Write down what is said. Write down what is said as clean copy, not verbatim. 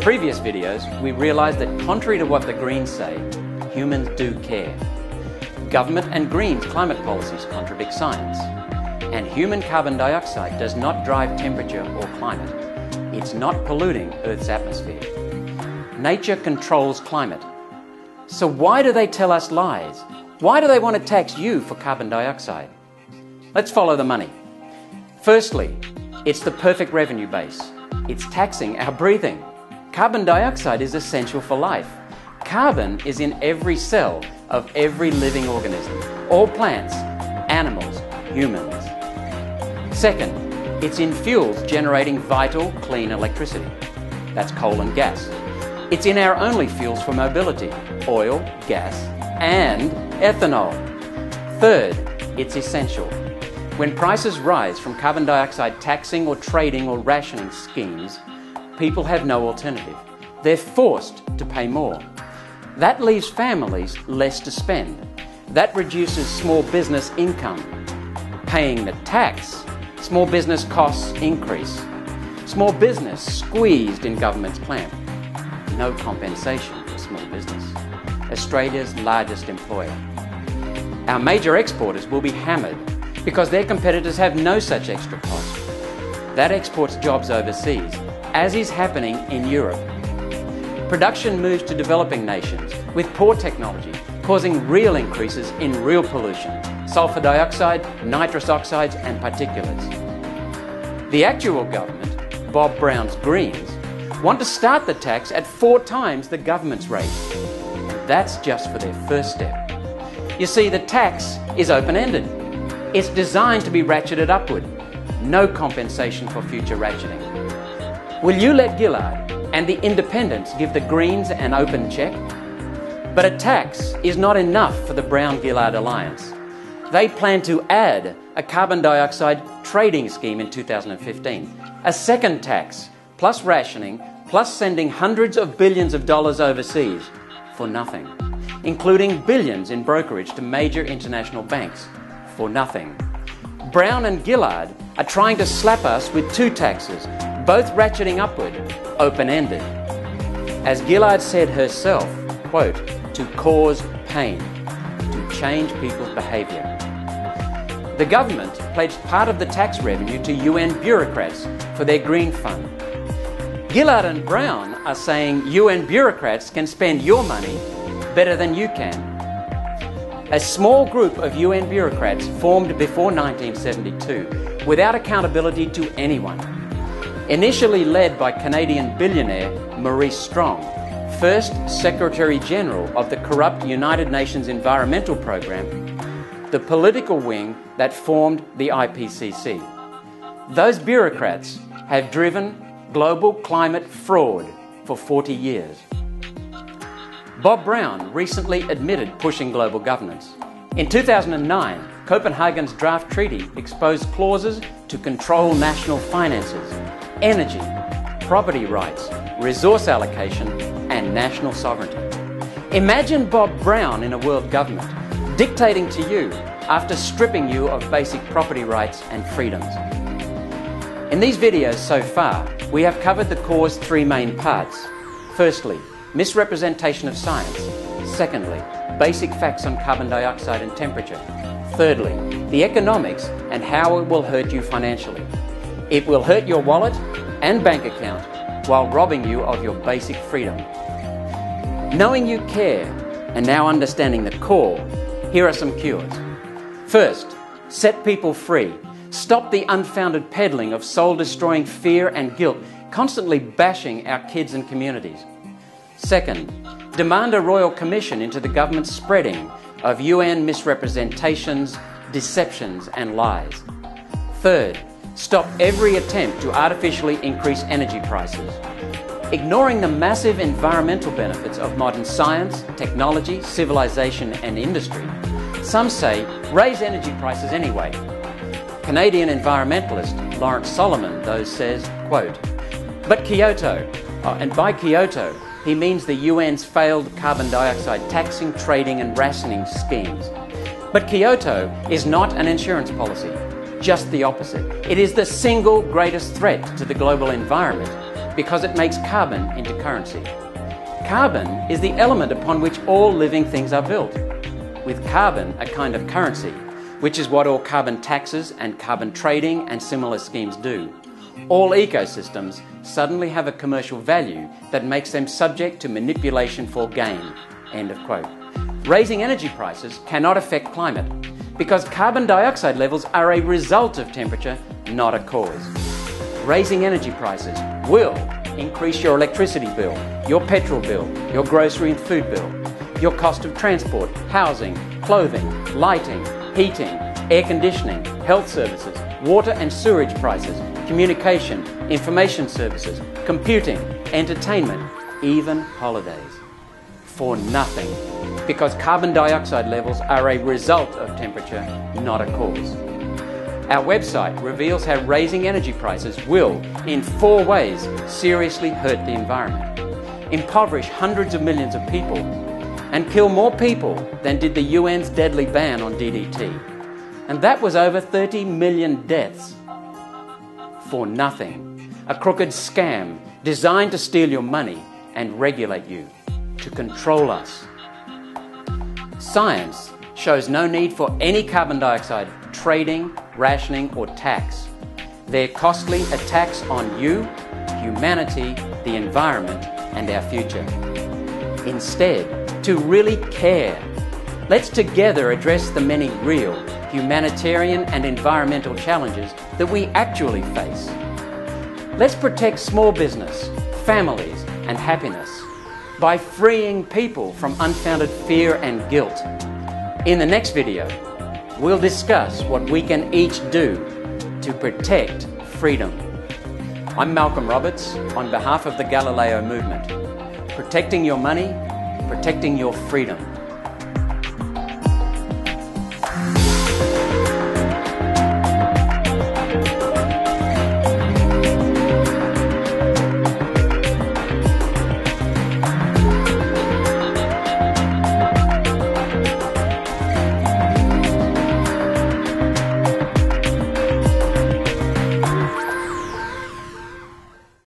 previous videos, we realized that contrary to what the Greens say, humans do care. Government and Greens climate policies contradict science. And human carbon dioxide does not drive temperature or climate. It's not polluting Earth's atmosphere. Nature controls climate. So why do they tell us lies? Why do they want to tax you for carbon dioxide? Let's follow the money. Firstly, it's the perfect revenue base. It's taxing our breathing. Carbon dioxide is essential for life. Carbon is in every cell of every living organism, all plants, animals, humans. Second, it's in fuels generating vital, clean electricity. That's coal and gas. It's in our only fuels for mobility, oil, gas, and ethanol. Third, it's essential. When prices rise from carbon dioxide taxing or trading or rationing schemes, people have no alternative. They're forced to pay more. That leaves families less to spend. That reduces small business income. Paying the tax, small business costs increase. Small business squeezed in government's plan. No compensation for small business. Australia's largest employer. Our major exporters will be hammered because their competitors have no such extra cost. That exports jobs overseas, as is happening in Europe. Production moves to developing nations with poor technology, causing real increases in real pollution, sulfur dioxide, nitrous oxides and particulates. The actual government, Bob Brown's Greens, want to start the tax at 4 times the government's rate. And that's just for their first step. You see, the tax is open-ended. It's designed to be ratcheted upward. No compensation for future ratcheting. Will you let Gillard and the independents give the Greens an open check? But a tax is not enough for the Brown-Gillard alliance. They plan to add a carbon dioxide trading scheme in 2015, a second tax, plus rationing, plus sending hundreds of billions of dollars overseas for nothing, including billions in brokerage to major international banks for nothing. Brown and Gillard are trying to slap us with 2 taxes, both ratcheting upward, open-ended. As Gillard said herself, quote, to cause pain, to change people's behaviour. The government pledged part of the tax revenue to UN bureaucrats for their green fund. Gillard and Brown are saying UN bureaucrats can spend your money better than you can. A small group of UN bureaucrats formed before 1972 without accountability to anyone. Initially led by Canadian billionaire Maurice Strong, first Secretary General of the corrupt United Nations Environmental Programme, the political wing that formed the IPCC. Those bureaucrats have driven global climate fraud for 40 years. Bob Brown recently admitted pushing global governance. In 2009, Copenhagen's draft treaty exposed clauses to control national finances, energy, property rights, resource allocation, and national sovereignty. Imagine Bob Brown in a world government dictating to you after stripping you of basic property rights and freedoms. In these videos so far, we have covered the core's 3 main parts. Firstly, misrepresentation of science. Secondly, basic facts on carbon dioxide and temperature. Thirdly, the economics and how it will hurt you financially. It will hurt your wallet and bank account while robbing you of your basic freedom. Knowing you care and now understanding the core, here are some cures. First, set people free. Stop the unfounded peddling of soul-destroying fear and guilt, constantly bashing our kids and communities. Second, demand a royal commission into the government's spreading of UN misrepresentations, deceptions and lies. Third, stop every attempt to artificially increase energy prices. Ignoring the massive environmental benefits of modern science, technology, civilization and industry, some say raise energy prices anyway. Canadian environmentalist Lawrence Solomon, though, says, quote, but Kyoto, and by Kyoto, he means the UN's failed carbon dioxide taxing, trading and rationing schemes. But Kyoto is not an insurance policy, just the opposite. It is the single greatest threat to the global environment because it makes carbon into currency. Carbon is the element upon which all living things are built, with carbon a kind of currency, which is what all carbon taxes and carbon trading and similar schemes do. All ecosystems suddenly have a commercial value that makes them subject to manipulation for gain." End of quote. Raising energy prices cannot affect climate because carbon dioxide levels are a result of temperature, not a cause. Raising energy prices will increase your electricity bill, your petrol bill, your grocery and food bill, your cost of transport, housing, clothing, lighting, heating, air conditioning, health services, water and sewerage prices, communication, information services, computing, entertainment, even holidays. For nothing, because carbon dioxide levels are a result of temperature, not a cause. Our website reveals how raising energy prices will, in 4 ways, seriously hurt the environment, impoverish hundreds of millions of people, and kill more people than did the UN's deadly ban on DDT. And that was over 30 million deaths. For nothing. A crooked scam designed to steal your money and regulate you, to control us. Science shows no need for any carbon dioxide trading, rationing or tax. They're costly attacks on you, humanity, the environment and our future. Instead, to really care, let's together address the many real humanitarian and environmental challenges that we actually face. Let's protect small business, families and happiness by freeing people from unfounded fear and guilt. In the next video, we'll discuss what we can each do to protect freedom. I'm Malcolm Roberts on behalf of the Galileo Movement. Protecting your money, protecting your freedom.